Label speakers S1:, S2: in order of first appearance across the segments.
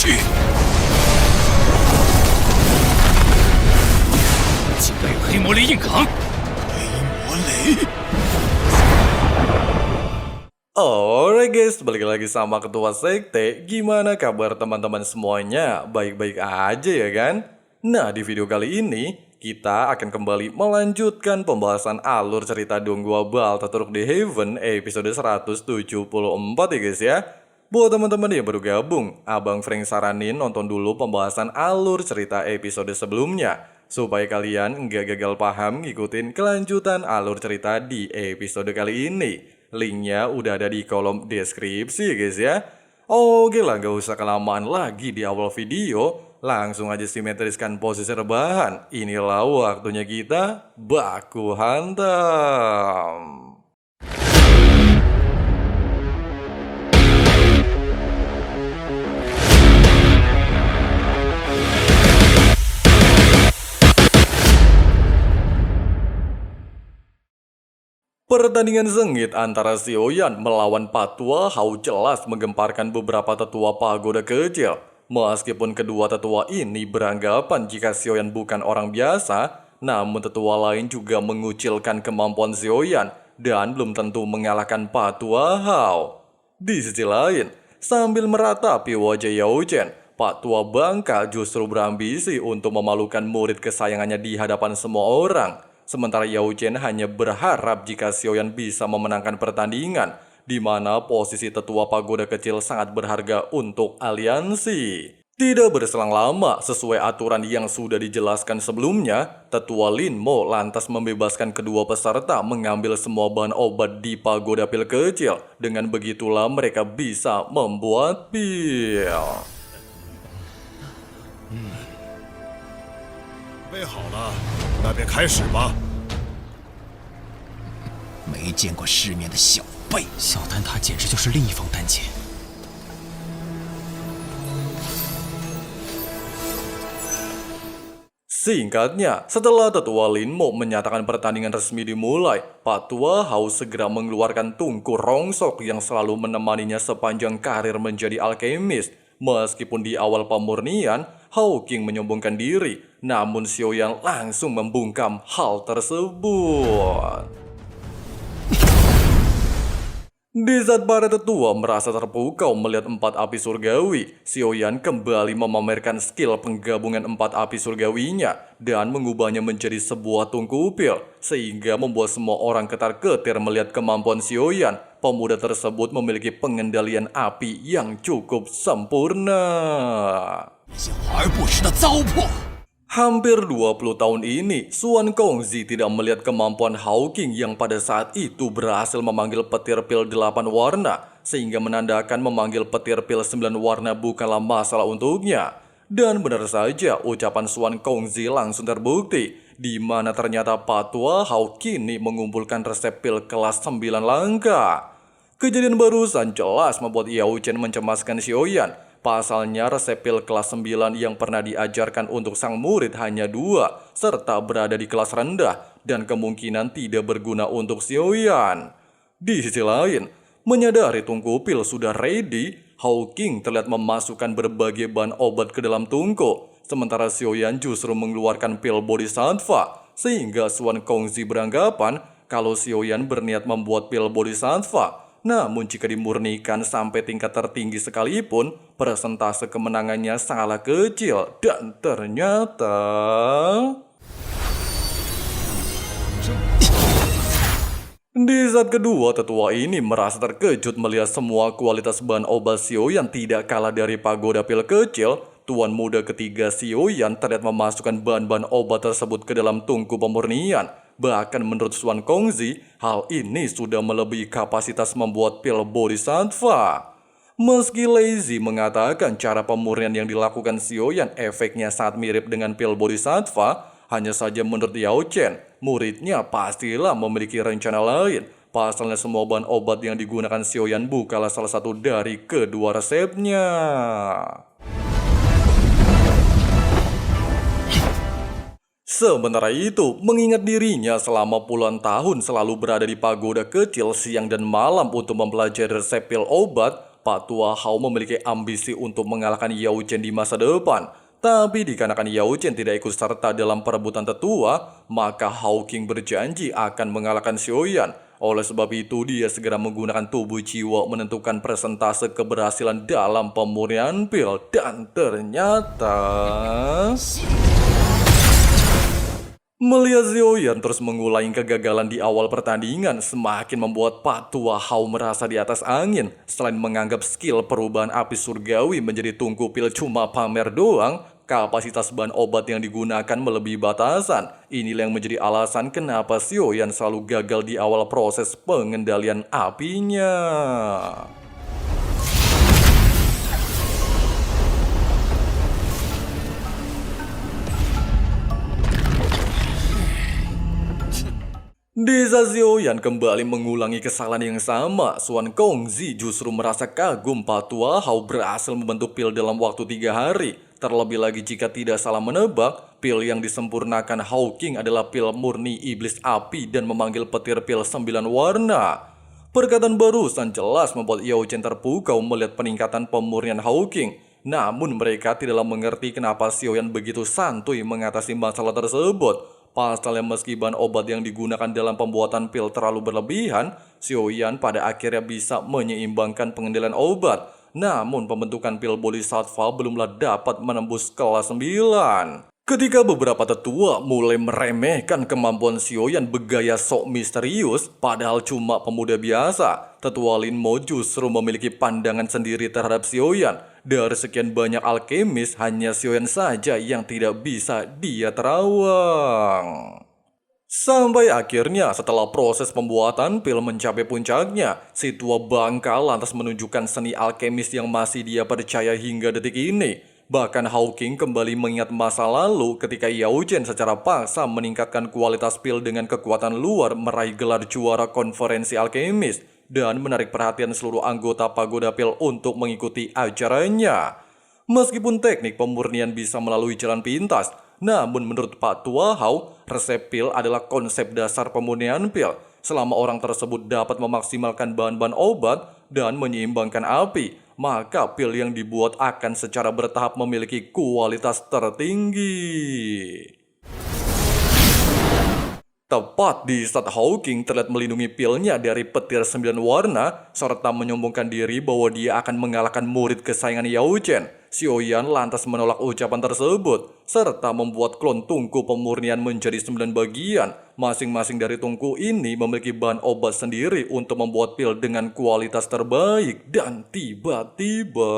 S1: 去！请带有黑魔雷硬扛。
S2: 黑魔雷。
S3: Alright guys, balik lagi sama Ketua Sekte. Gimana kabar teman-teman semuanya? Baik-baik aja ya kan? Nah, di video kali ini kita akan kembali melanjutkan pembahasan alur cerita Donggua Bal Terturuk di Heaven episode 174 ya guys ya. Buat teman-teman yang baru gabung, Abang Frank saranin nonton dulu pembahasan alur cerita episode sebelumnya supaya kalian nggak gagal paham ngikutin kelanjutan alur cerita di episode kali ini. Linknya udah ada di kolom deskripsi ya guys ya. Oke lah, gak usah kelamaan lagi di awal video. Langsung aja simetriskan posisi rebahan. Inilah waktunya kita baku hantam. Pertandingan sengit antara Xiaoyan melawan Patua Hao jelas menggemparkan beberapa tetua pagoda kecil. Meskipun kedua tetua ini beranggapan jika Xiaoyan bukan orang biasa, namun tetua lain juga mengucilkan kemampuan Xiaoyan dan belum tentu mengalahkan Patua Hao. Di sisi lain, sambil meratapi wajah Yao Chen, Patua Bangka justru berambisi untuk memalukan murid kesayangannya di hadapan semua orang. Sementara Yao Chen hanya berharap jika Xiaoyan bisa memenangkan pertandingan, di mana posisi tetua pagoda kecil sangat berharga untuk aliansi. Tidak berselang lama, sesuai aturan yang sudah dijelaskan sebelumnya, tetua Lin Mo lantas membebaskan kedua peserta mengambil semua bahan obat di pagoda pil kecil. Dengan begitulah mereka bisa membuat pil.
S2: 备好了，那便开始吧。
S4: 没见过世面的小辈，
S1: 小丹塔简直就是另一方丹界。
S3: Singkatnya, setelah tetua Lin Mo menyatakan pertandingan resmi dimulai, Patua Hao segera mengeluarkan tungku rongsok yang selalu menemaninya sepanjang karir menjadi alkemis. Meskipun di awal pemurnian, Hao King menyombongkan diri, namun Xiaoyan langsung membungkam hal tersebut. Di saat para tetua merasa terpukau melihat empat api surgawi, Xiaoyan kembali memamerkan skill penggabungan empat api surgawinya dan mengubahnya menjadi sebuah tungku pil, sehingga membuat semua orang ketar-ketir melihat kemampuan Xiaoyan. Pemuda tersebut memiliki pengendalian api yang cukup sempurna. Hampir 20 tahun ini, Xuan Kongzi tidak melihat kemampuan Hao King yang pada saat itu berhasil memanggil petir pil 8 warna, sehingga menandakan memanggil petir pil 9 warna bukanlah masalah untuknya. Dan benar saja, ucapan Xuan Kongzi langsung terbukti, di mana ternyata Patua Hao kini mengumpulkan resep pil kelas 9 langka. Kejadian barusan jelas membuat Yao Chen mencemaskan Xiaoyan. Pasalnya resep pil kelas 9 yang pernah diajarkan untuk sang murid hanya 2, serta berada di kelas rendah dan kemungkinan tidak berguna untuk Xiaoyan. Di sisi lain, menyadari tungku pil sudah ready, Hao King terlihat memasukkan berbagai bahan obat ke dalam tungku, sementara Xiaoyan justru mengeluarkan pil bodhisattva, sehingga Xuan Kongzi beranggapan kalau Xiaoyan berniat membuat pil bodhisattva. Namun jika dimurnikan sampai tingkat tertinggi sekalipun, persentase kemenangannya sangatlah kecil. Dan ternyata... Di saat kedua, tetua ini merasa terkejut melihat semua kualitas bahan obat Xiaoyan tidak kalah dari pagoda pil kecil. Tuan muda ketiga Xiaoyan terlihat memasukkan bahan-bahan obat tersebut ke dalam tungku pemurnian. Bahkan menurut Xuan Kongzi, hal ini sudah melebihi kapasitas membuat pil bodhisattva. Meski Lazy mengatakan cara pemurnian yang dilakukan Xiaoyan efeknya sangat mirip dengan pil bodhisattva, hanya saja menurut Yao Chen, muridnya pastilah memiliki rencana lain. Pasalnya semua bahan obat yang digunakan Xiaoyan bukanlah salah satu dari kedua resepnya. Sementara itu, mengingat dirinya selama puluhan tahun selalu berada di pagoda kecil siang dan malam untuk mempelajari resep pil obat, Pak Tua Hao memiliki ambisi untuk mengalahkan Yao Chen di masa depan. Tapi dikarenakan Yao Chen tidak ikut serta dalam perebutan tetua, maka Hao King berjanji akan mengalahkan Xiaoyan. Oleh sebab itu, dia segera menggunakan tubuh jiwa menentukan persentase keberhasilan dalam pemurnian pil. Dan ternyata... Melihat Xiaoyan terus mengulangi kegagalan di awal pertandingan semakin membuat Pak Tua Hao merasa di atas angin. Selain menganggap skill perubahan api surgawi menjadi tungku pil cuma pamer doang, kapasitas bahan obat yang digunakan melebihi batasan. Inilah yang menjadi alasan kenapa Xiaoyan selalu gagal di awal proses pengendalian apinya. Desa Xiaoyan kembali mengulangi kesalahan yang sama. Suan Kongzi justru merasa kagum Pak Tua Hao berhasil membentuk pil dalam waktu 3 hari. Terlebih lagi jika tidak salah menebak, pil yang disempurnakan Hao King adalah pil murni iblis api dan memanggil petir pil 9 warna. Perkataan barusan jelas membuat Yao Chen terpukau melihat peningkatan pemurnian Hao King. Namun mereka tidaklah mengerti kenapa Xiaoyan begitu santuy mengatasi masalah tersebut. Pasalnya meski bahan obat yang digunakan dalam pembuatan pil terlalu berlebihan, Xiaoyan pada akhirnya bisa menyeimbangkan pengendalian obat. Namun pembentukan pil Bodhisattva belumlah dapat menembus kelas 9. Ketika beberapa tetua mulai meremehkan kemampuan Xiaoyan bergaya sok misterius, padahal cuma pemuda biasa, tetua Lin Mo justru memiliki pandangan sendiri terhadap Xiaoyan. Dari sekian banyak alkemis, hanya Xiaoyan saja yang tidak bisa dia terawang. Sampai akhirnya setelah proses pembuatan pil mencapai puncaknya, si tua bangka lantas menunjukkan seni alkemis yang masih dia percaya hingga detik ini. Bahkan Hao King kembali mengingat masa lalu ketika Yao Chen secara paksa meningkatkan kualitas pil dengan kekuatan luar meraih gelar juara konferensi alkemis dan menarik perhatian seluruh anggota pagoda pil untuk mengikuti acaranya. Meskipun teknik pemurnian bisa melalui jalan pintas, namun menurut Pak Tua Hao, resep pil adalah konsep dasar pemurnian pil. Selama orang tersebut dapat memaksimalkan bahan-bahan obat dan menyeimbangkan api, maka pil yang dibuat akan secara bertahap memiliki kualitas tertinggi. Tepat di saat Hao King terlihat melindungi pilnya dari petir 9 warna, serta menyombongkan diri bahwa dia akan mengalahkan murid kesayangan Yao Chen, Xiaoyan lantas menolak ucapan tersebut, serta membuat klon tungku pemurnian menjadi 9 bagian. Masing-masing dari tungku ini memiliki bahan obat sendiri untuk membuat pil dengan kualitas terbaik. Dan tiba-tiba...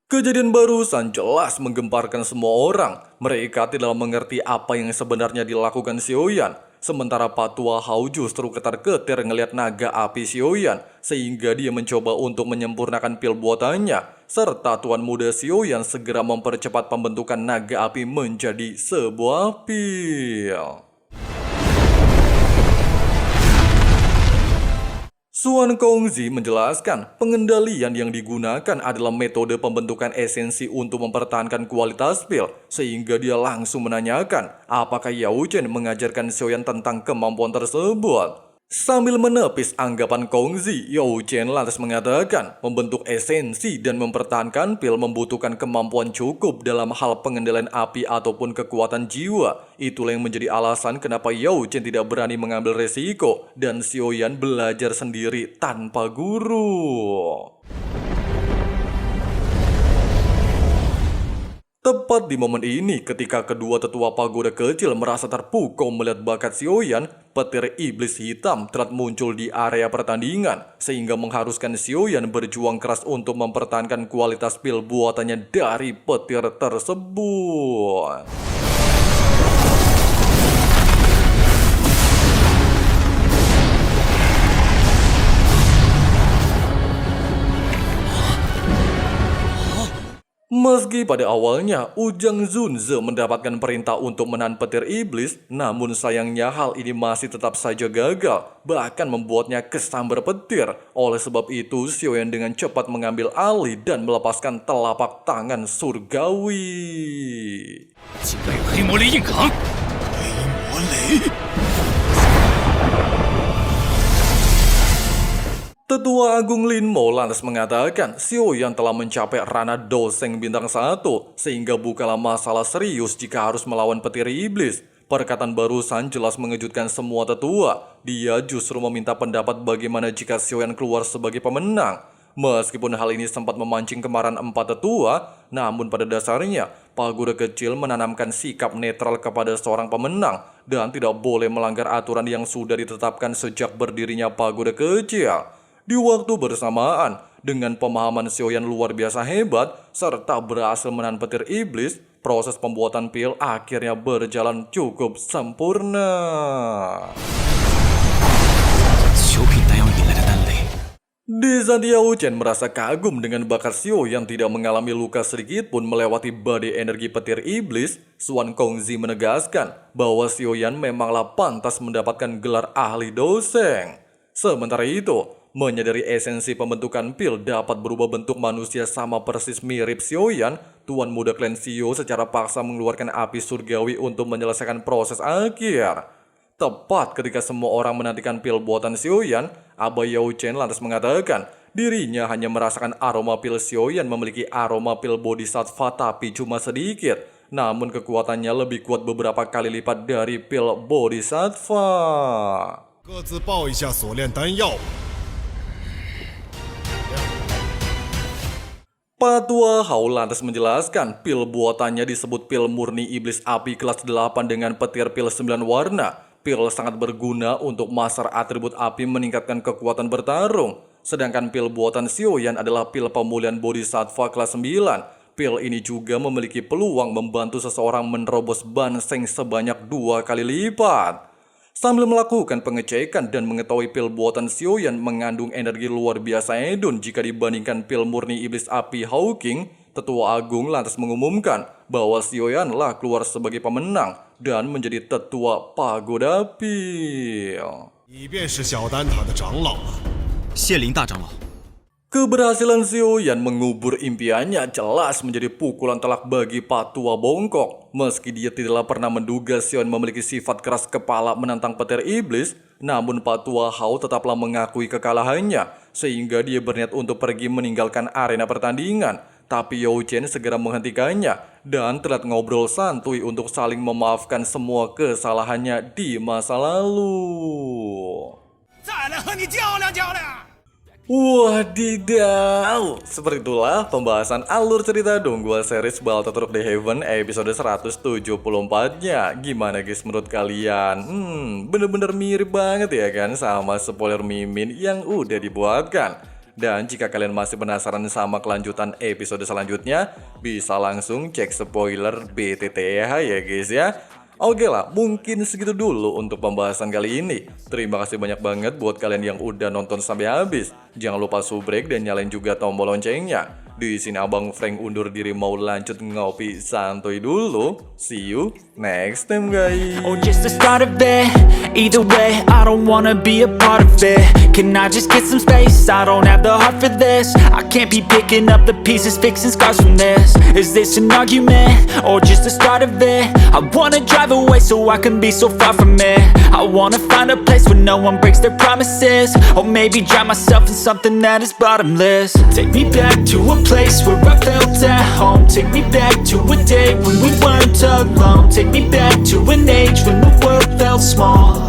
S3: Kejadian barusan jelas menggemparkan semua orang. Mereka tidak mengerti apa yang sebenarnya dilakukan Xiaoyan. Sementara Pak Tua Hao justru ketar-ketir ngelihat naga api Xiaoyan, sehingga dia mencoba untuk menyempurnakan pil buatannya. Serta Tuan Muda Xiaoyan segera mempercepat pembentukan naga api menjadi sebuah pil. Suan Kongzi menjelaskan pengendalian yang digunakan adalah metode pembentukan esensi untuk mempertahankan kualitas pil, sehingga dia langsung menanyakan apakah Yao Chen mengajarkan Xiaoyan tentang kemampuan tersebut. Sambil menepis anggapan Kongzi, Yao Chen lantas mengatakan membentuk esensi dan mempertahankan pil membutuhkan kemampuan cukup dalam hal pengendalian api ataupun kekuatan jiwa. Itulah yang menjadi alasan kenapa Yao Chen tidak berani mengambil resiko dan Xiaoyan belajar sendiri tanpa guru. Tepat di momen ini, ketika kedua tetua pagoda kecil merasa terpukau melihat bakat Xiaoyan, petir iblis hitam telah muncul di area pertandingan, sehingga mengharuskan Xiaoyan berjuang keras untuk mempertahankan kualitas pil buatannya dari petir tersebut. Meski pada awalnya Ujang Zunze mendapatkan perintah untuk menahan petir iblis, namun sayangnya hal ini masih tetap saja gagal, bahkan membuatnya kesambar petir. Oleh sebab itu, Xiaoyan dengan cepat mengambil alih dan melepaskan telapak tangan surgawi.
S1: 竟然有黑魔雷硬扛！
S2: 黑魔雷，
S3: Tetua Agung Lin Mo lantas mengatakan Xiaoyan telah mencapai ranah Doseng bintang 1 sehingga bukanlah masalah serius jika harus melawan petir iblis. Perkataan barusan jelas mengejutkan semua tetua. Dia justru meminta pendapat bagaimana jika Xiaoyan keluar sebagai pemenang. Meskipun hal ini sempat memancing kemarahan 4 tetua, namun pada dasarnya pagoda kecil menanamkan sikap netral kepada seorang pemenang dan tidak boleh melanggar aturan yang sudah ditetapkan sejak berdirinya pagoda kecil. Di waktu bersamaan, dengan pemahaman Xiaoyan luar biasa hebat, serta berhasil menahan petir iblis, proses pembuatan pil akhirnya berjalan cukup sempurna.
S1: 九品丹药引来的丹雷，
S3: Di saat Yao Chen merasa kagum dengan bakat Xiaoyan tidak mengalami luka sedikit pun melewati badai energi petir iblis, Xuan Kongzi menegaskan bahwa Xiaoyan memanglah pantas mendapatkan gelar ahli doseng. Sementara itu, menyadari esensi pembentukan pil dapat berubah bentuk manusia sama persis mirip Xiaoyan, Tuan Muda Klan Xiao secara paksa mengeluarkan api surgawi untuk menyelesaikan proses akhir. Tepat ketika semua orang menantikan pil buatan Xiaoyan, Aba Yao Chen lantas mengatakan dirinya hanya merasakan aroma pil Xiaoyan memiliki aroma pil bodhisattva tapi cuma sedikit. Namun kekuatannya lebih kuat beberapa kali lipat dari pil bodhisattva.
S2: 各自报一下锁链丹药。
S3: Patua Hao lantas menjelaskan pil buatannya disebut pil murni iblis api kelas 8 dengan petir pil 9 warna. Pil sangat berguna untuk masar atribut api meningkatkan kekuatan bertarung. Sedangkan pil buatan Xiaoyan adalah pil pemulihan bodhisattva kelas 9. Pil ini juga memiliki peluang membantu seseorang menerobos banseng sebanyak 2 kali lipat. Sambil melakukan pengecekan dan mengetahui pil buatan Xiaoyan mengandung energi luar biasa edun jika dibandingkan pil murni iblis api Hawking, Tetua Agung lantas mengumumkan bahwa Xiaoyanlah keluar sebagai pemenang dan menjadi tetua pagoda pil.
S2: 你便是小丹塔的长老了。
S1: 谢灵大长老。
S3: Keberhasilan Xiaoyan mengubur impiannya jelas menjadi pukulan telak bagi Patua Bongkok. Meski dia tidaklah pernah menduga Xiaoyan memiliki sifat keras kepala menantang petir iblis, namun Patua Hao tetaplah mengakui kekalahannya, sehingga dia berniat untuk pergi meninggalkan arena pertandingan. Tapi Yao Chen segera menghentikannya dan terlihat ngobrol santuy untuk saling memaafkan semua kesalahannya di masa lalu.
S1: 再来和你较量较量。
S3: Wadidaw, seperti itulah pembahasan alur cerita Donggua series Balto Truk The Heaven episode 174-nya. Gimana guys menurut kalian? Bener-bener mirip banget ya kan sama spoiler Mimin yang udah dibuatkan. Dan jika kalian masih penasaran sama kelanjutan episode selanjutnya, bisa langsung cek spoiler BTTH ya guys ya. Oke lah, mungkin segitu dulu untuk pembahasan kali ini. Terima kasih banyak banget buat kalian yang udah nonton sampai habis. Jangan lupa subrek dan nyalain juga tombol loncengnya. Di sini Abang Frank undur diri mau lanjut ngopi santuy dulu. See you next time guys.
S5: Or just the start of it. Either way, I don't wanna be a part of it. Can I just get some space? I don't have the heart for this. I can't be picking up the pieces, fixing scars from this. Is this an argument? Or just the start of it? I wanna drive away so I can be so far from it. I wanna find a place where no one breaks their promises. Or maybe drown myself in something that is bottomless. Take me back to a place where I felt at home. Take me back to a day when we weren't alone. Take me back to an age when the world felt small.